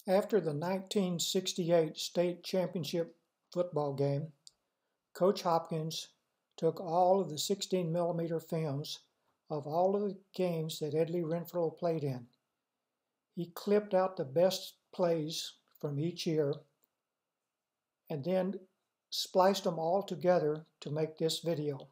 After the 1968 state championship football game, Coach Hopkins took all of the 16mm films of all of the games that Lee Renfro played in. He clipped out the best plays from each year and then spliced them all together to make this video.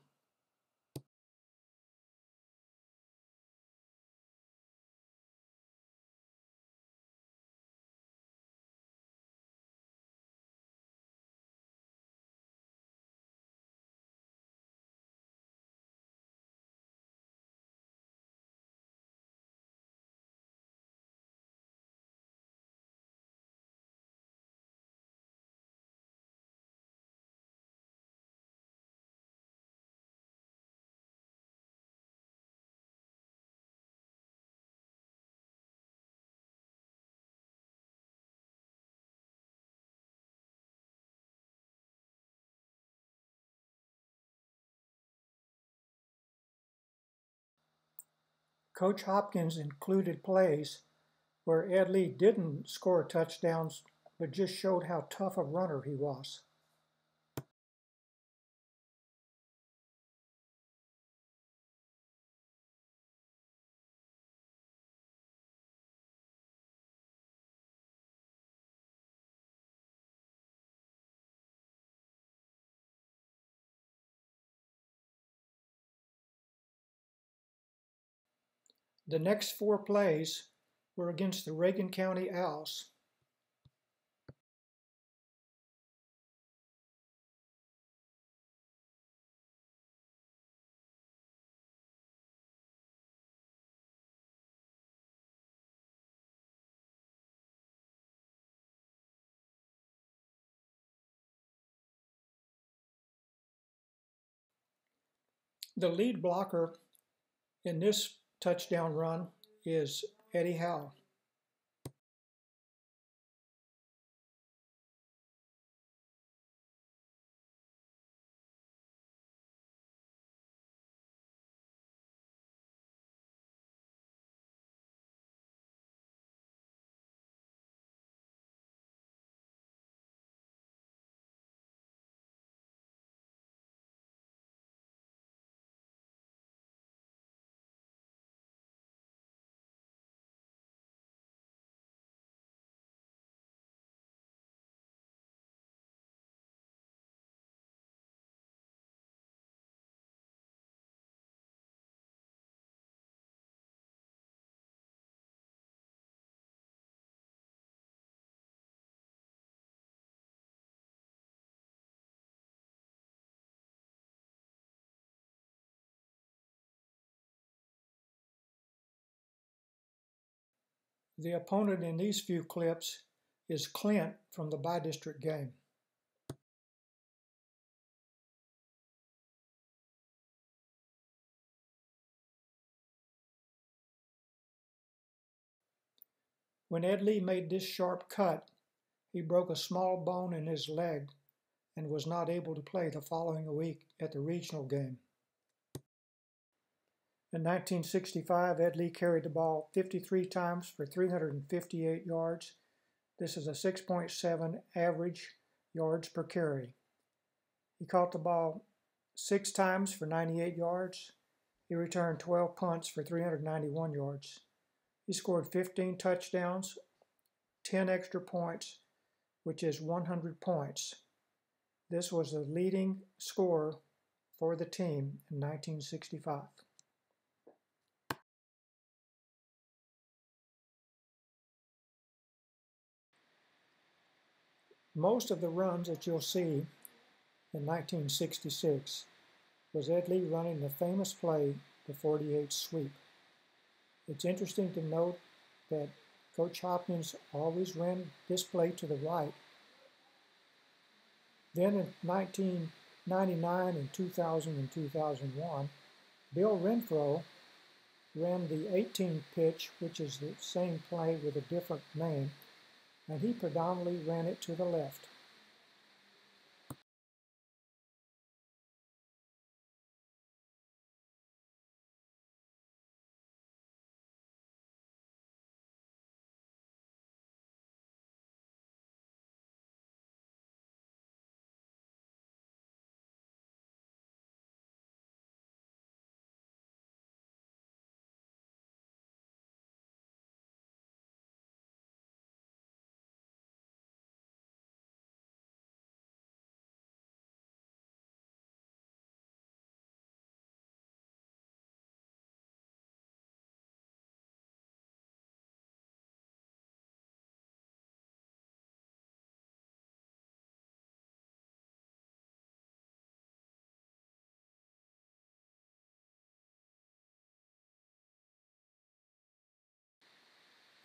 Coach Hopkins included plays where Ed Lee didn't score touchdowns but just showed how tough a runner he was. The next 4 plays were against the Reagan County Owls. The lead blocker in this touchdown run is Eddie Howe. The opponent in these few clips is Clint from the bi-district game. When Ed Lee made this sharp cut, he broke a small bone in his leg and was not able to play the following week at the regional game. In 1965, Ed Lee carried the ball 53 times for 358 yards. This is a 6.7 average yards per carry. He caught the ball 6 times for 98 yards. He returned 12 punts for 391 yards. He scored 15 touchdowns, 10 extra points, which is 100 points. This was the leading scorer for the team in 1965. Most of the runs that you'll see in 1966 was Ed Lee running the famous play, the 48 sweep. It's interesting to note that Coach Hopkins always ran this play to the right. Then in 1999 and 2000 and 2001, Bill Renfro ran the 18 pitch, which is the same play with a different name, and he predominantly ran it to the left.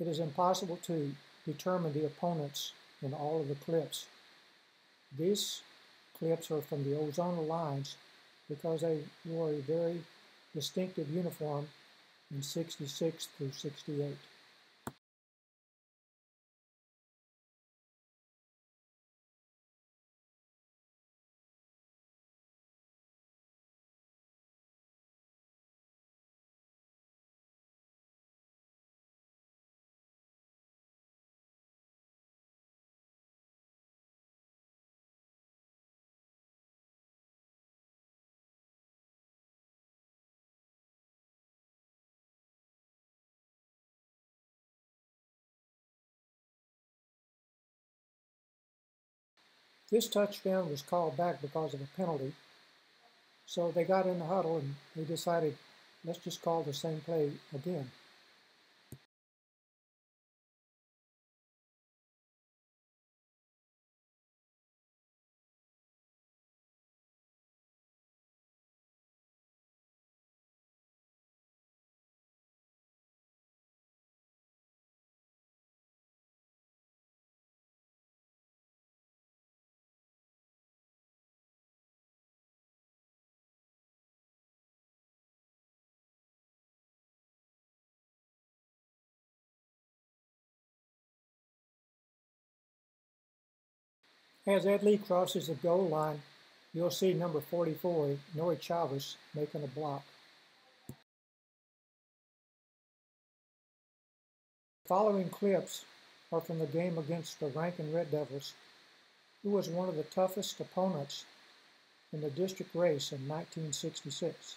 It is impossible to determine the opponents in all of the clips. These clips are from the Ozona lines because they wore a very distinctive uniform in 66 through 68. This touchdown was called back because of a penalty, so they got in the huddle and they decided, let's just call the same play again. As Ed Lee crosses the goal line, you'll see number 44, Noe Chavez, making a block. The following clips are from the game against the Rankin Red Devils, who was one of the toughest opponents in the district race in 1966.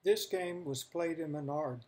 This game was played in Menard.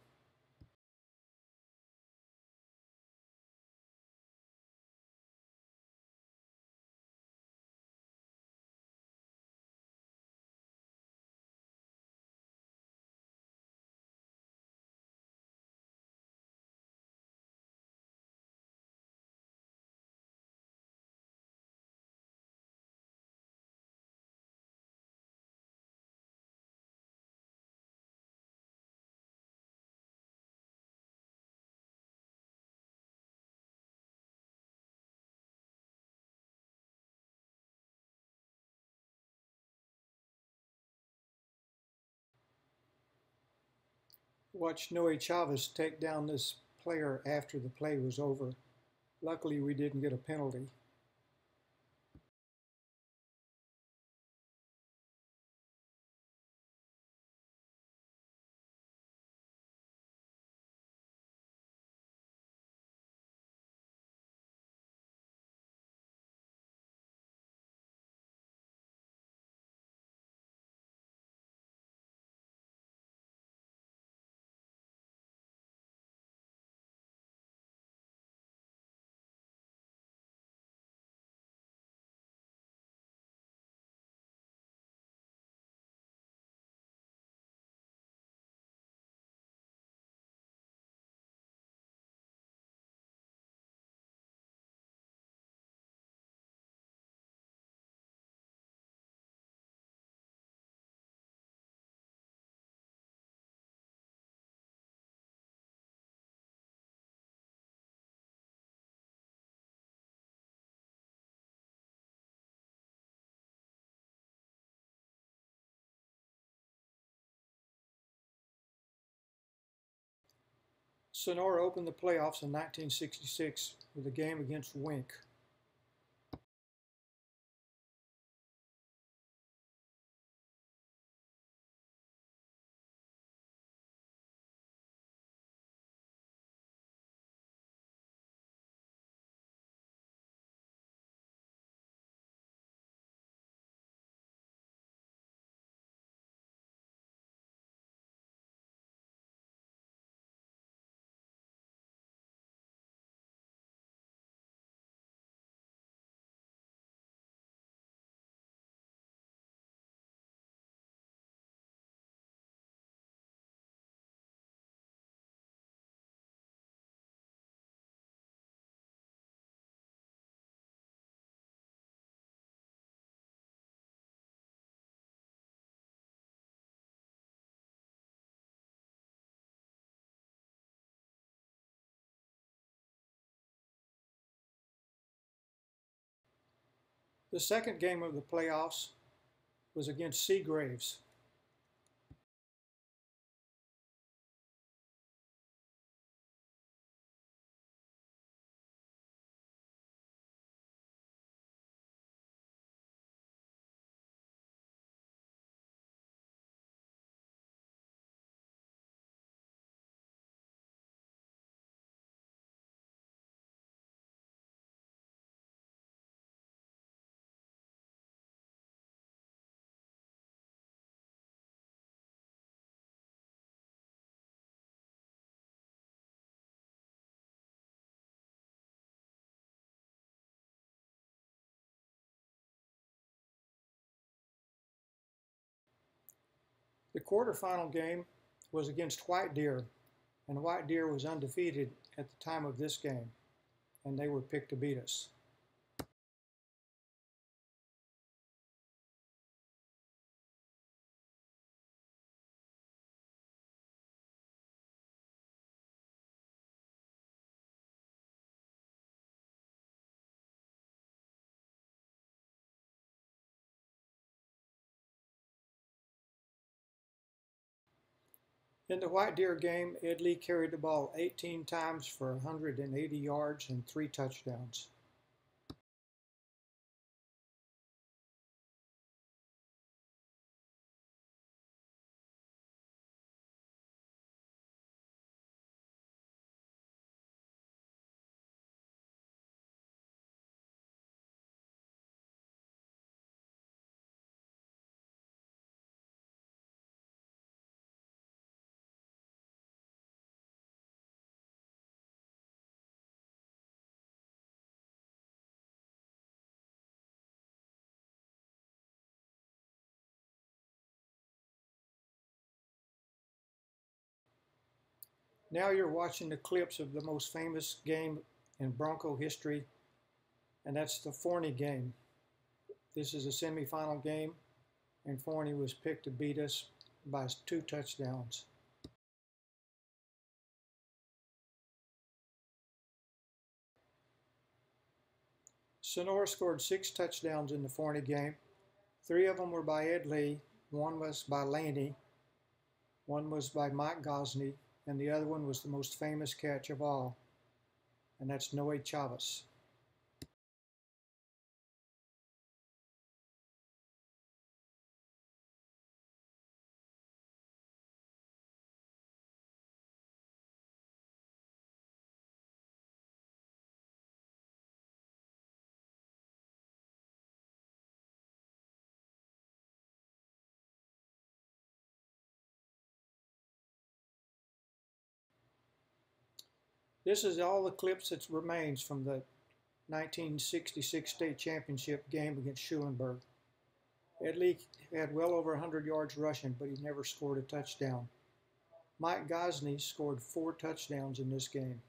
Watched Noe Chavez take down this player after the play was over. Luckily, we didn't get a penalty. Sonora opened the playoffs in 1966 with a game against Wink. The second game of the playoffs was against Seagraves. The quarterfinal game was against White Deer, and White Deer was undefeated at the time of this game, and they were picked to beat us. In the White Deer game, Ed Lee carried the ball 18 times for 180 yards and 3 touchdowns. Now you're watching the clips of the most famous game in Bronco history, and that's the Forney game. This is a semifinal game, and Forney was picked to beat us by 2 touchdowns. Sonora scored 6 touchdowns in the Forney game. 3 of them were by Ed Lee, 1 was by Laney, 1 was by Mike Gosney, and the other one was the most famous catch of all, and that's Noe Chavez. This is all the clips that remains from the 1966 state championship game against Schulenburg. Ed Lee had well over 100 yards rushing, but he never scored a touchdown. Mike Gosney scored 4 touchdowns in this game.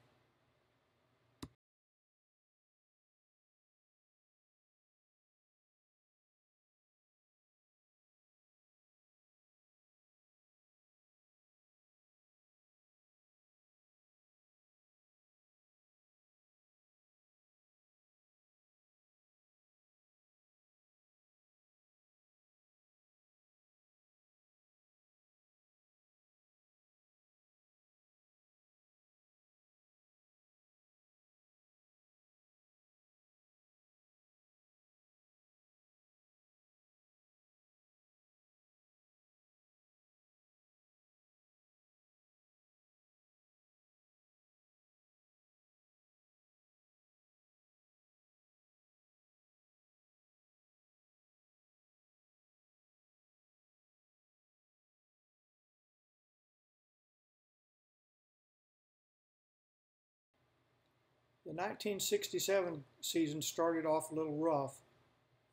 The 1967 season started off a little rough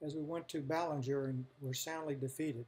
as we went to Ballinger and were soundly defeated.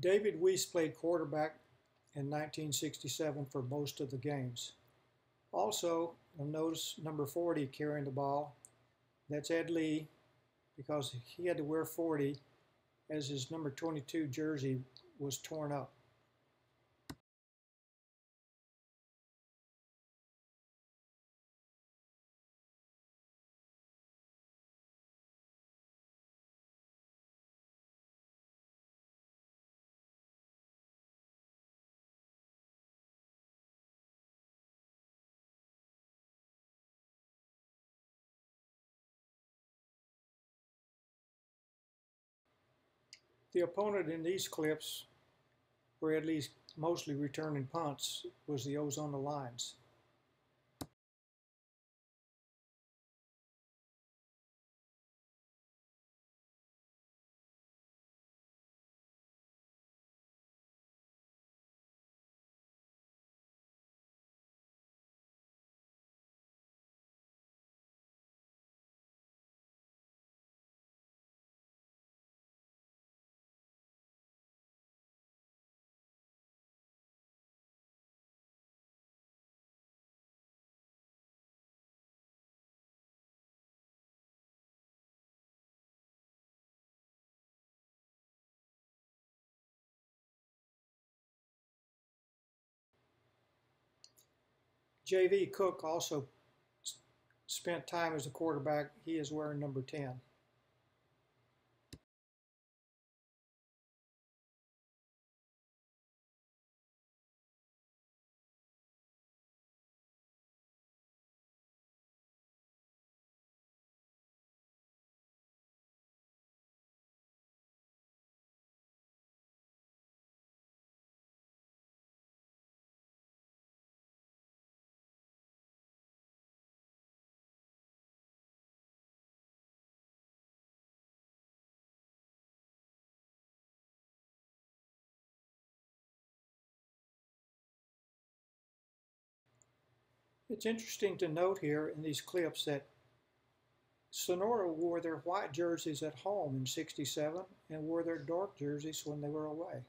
David Weiss played quarterback in 1967 for most of the games. Also, you'll notice number 40 carrying the ball. That's Ed Lee, because he had to wear 40 as his number 22 jersey was torn up. The opponent in these clips, where at least mostly returning punts, was the Ozona Lions. J.V. Cook also spent time as a quarterback. He is wearing number 10. It's interesting to note here in these clips that Sonora wore their white jerseys at home in '67 and wore their dark jerseys when they were away.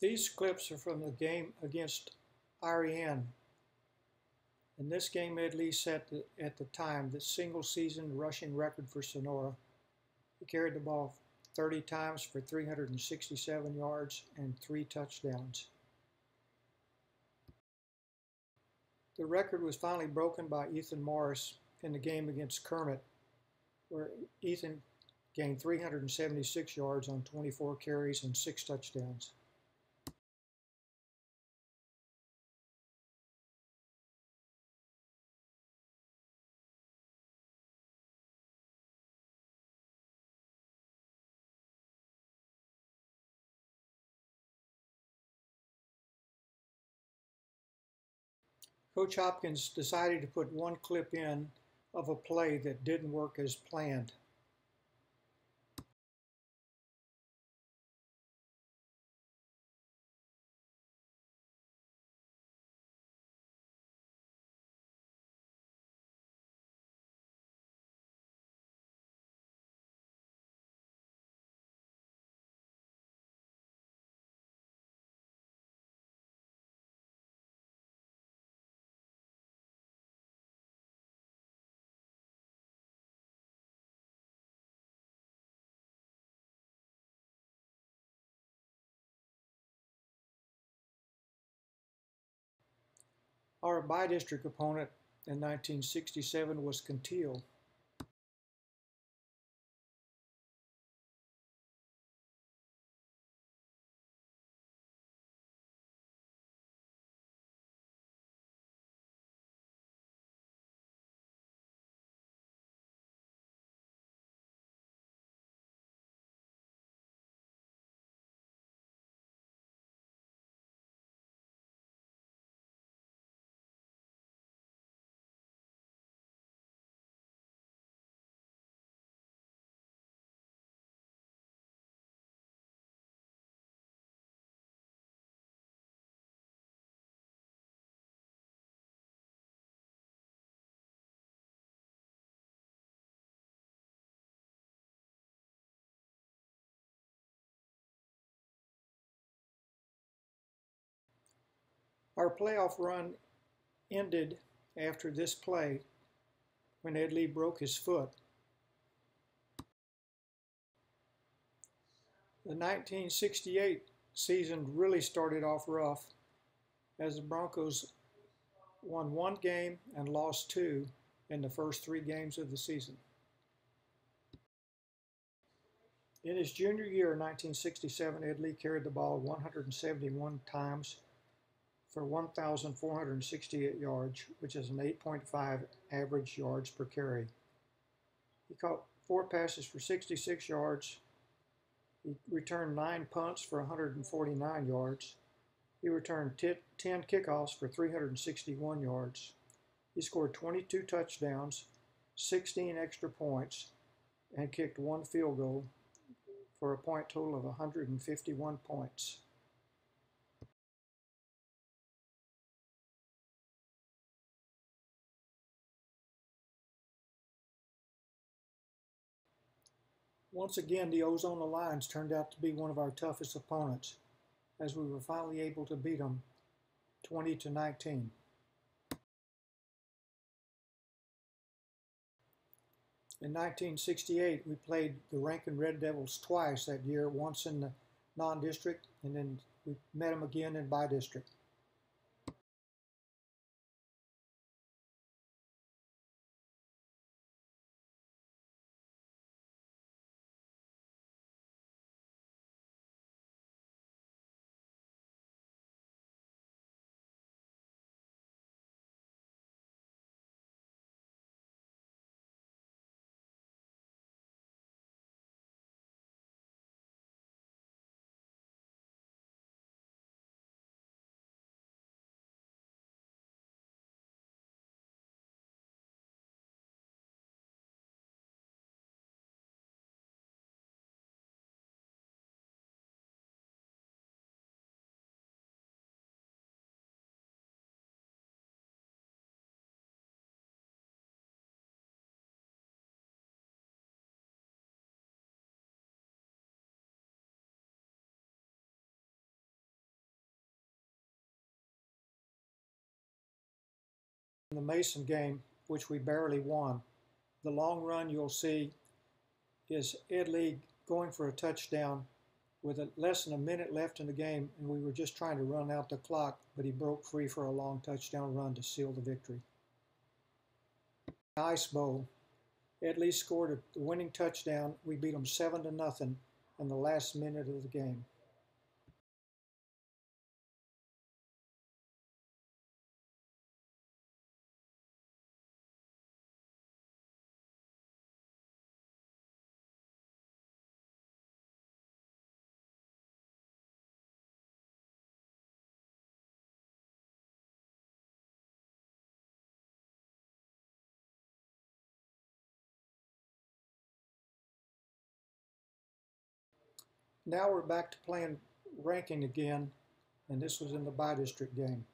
These clips are from the game against Ariane. In this game, Ed Lee set at the time the single season rushing record for Sonora. He carried the ball 30 times for 367 yards and 3 touchdowns. The record was finally broken by Ethan Morris in the game against Kermit, where Ethan gained 376 yards on 24 carries and 6 touchdowns. Coach Hopkins decided to put one clip in of a play that didn't work as planned. Our by-district opponent in 1967 was Cantil. Our playoff run ended after this play when Ed Lee broke his foot. The 1968 season really started off rough as the Broncos won one game and lost two in the first 3 games of the season. In his junior year in 1967, Ed Lee carried the ball 171 times for 1,468 yards, which is an 8.5 average yards per carry. He caught 4 passes for 66 yards. He returned 9 punts for 149 yards. He returned 10 kickoffs for 361 yards. He scored 22 touchdowns, 16 extra points, and kicked 1 field goal for a point total of 151 points. Once again, the Ozona Lions turned out to be one of our toughest opponents, as we were finally able to beat them 20-19. In 1968, we played the Rankin Red Devils twice that year, once in the non-district, and then we met them again in by-district. In the Mason game, which we barely won, the long run you'll see is Ed Lee going for a touchdown with less than a minute left in the game, and we were just trying to run out the clock, but he broke free for a long touchdown run to seal the victory. Ice Bowl, Ed Lee scored the winning touchdown. We beat them 7-0 in the last minute of the game. Now we're back to playing ranking again, and this was in the bi-district game.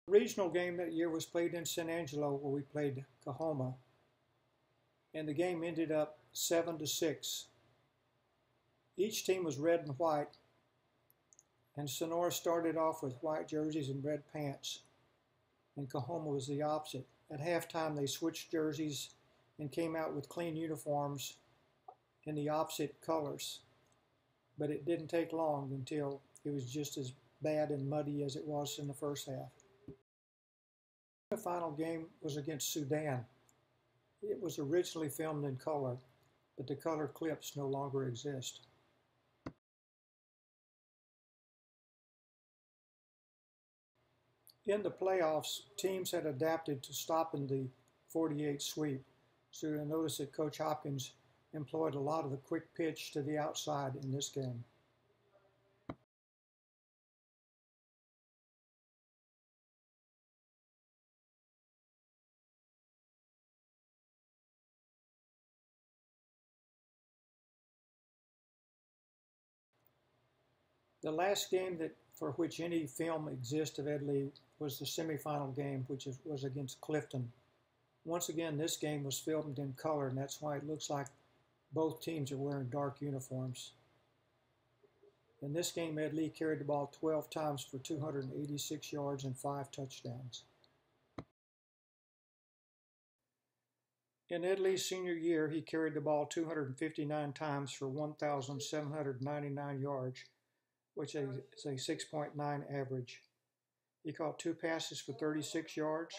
The regional game that year was played in San Angelo, where we played Coahoma, and the game ended up 7-6. Each team was red and white, and Sonora started off with white jerseys and red pants, and Coahoma was the opposite. At halftime, they switched jerseys and came out with clean uniforms in the opposite colors, but it didn't take long until it was just as bad and muddy as it was in the first half. The final game was against Sudan. It was originally filmed in color, but the color clips no longer exist. In the playoffs, teams had adapted to stopping the 48 sweep, so you'll notice that Coach Hopkins employed a lot of the quick pitch to the outside in this game. The last game for which any film exists of Ed Lee was the semifinal game, which was against Clifton. Once again, this game was filmed in color, and that's why it looks like both teams are wearing dark uniforms. In this game, Ed Lee carried the ball 12 times for 286 yards and 5 touchdowns. In Ed Lee's senior year, he carried the ball 259 times for 1,799 yards, which is a 6.9 average. He caught 2 passes for 36 yards.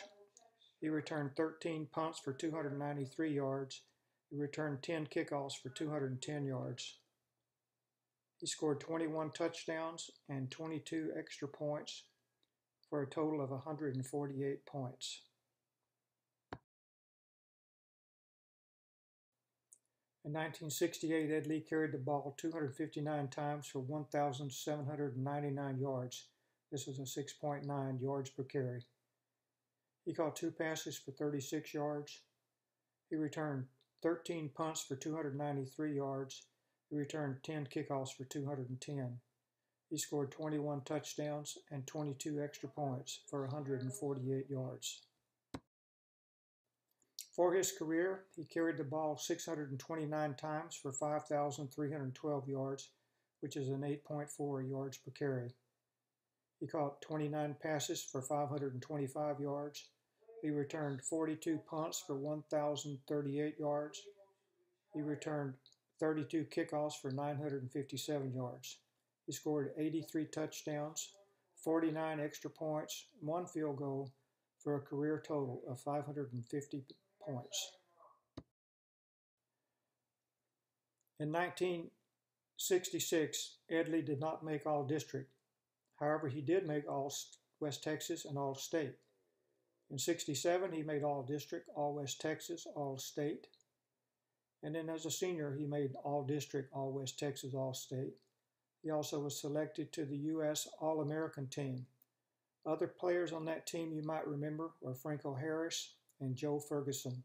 He returned 13 punts for 293 yards. He returned 10 kickoffs for 210 yards. He scored 21 touchdowns and 22 extra points for a total of 148 points. In 1968, Ed Lee carried the ball 259 times for 1,799 yards. This was a 6.9 yards per carry. He caught 2 passes for 36 yards. He returned 13 punts for 293 yards. He returned 10 kickoffs for 210. He scored 21 touchdowns and 22 extra points for 148 yards. For his career, he carried the ball 629 times for 5,312 yards, which is an 8.4 yards per carry. He caught 29 passes for 525 yards. He returned 42 punts for 1,038 yards. He returned 32 kickoffs for 957 yards. He scored 83 touchdowns, 49 extra points, 1 field goal for a career total of 550 points. In 1966, Ed Lee did not make All-District. However, he did make All-West Texas and All-State. In 67, he made All-District, All-West Texas, All-State. And then as a senior, he made All-District, All-West Texas, All-State. He also was selected to the U.S. All-American team. Other players on that team you might remember were Franco Harris and Joe Ferguson.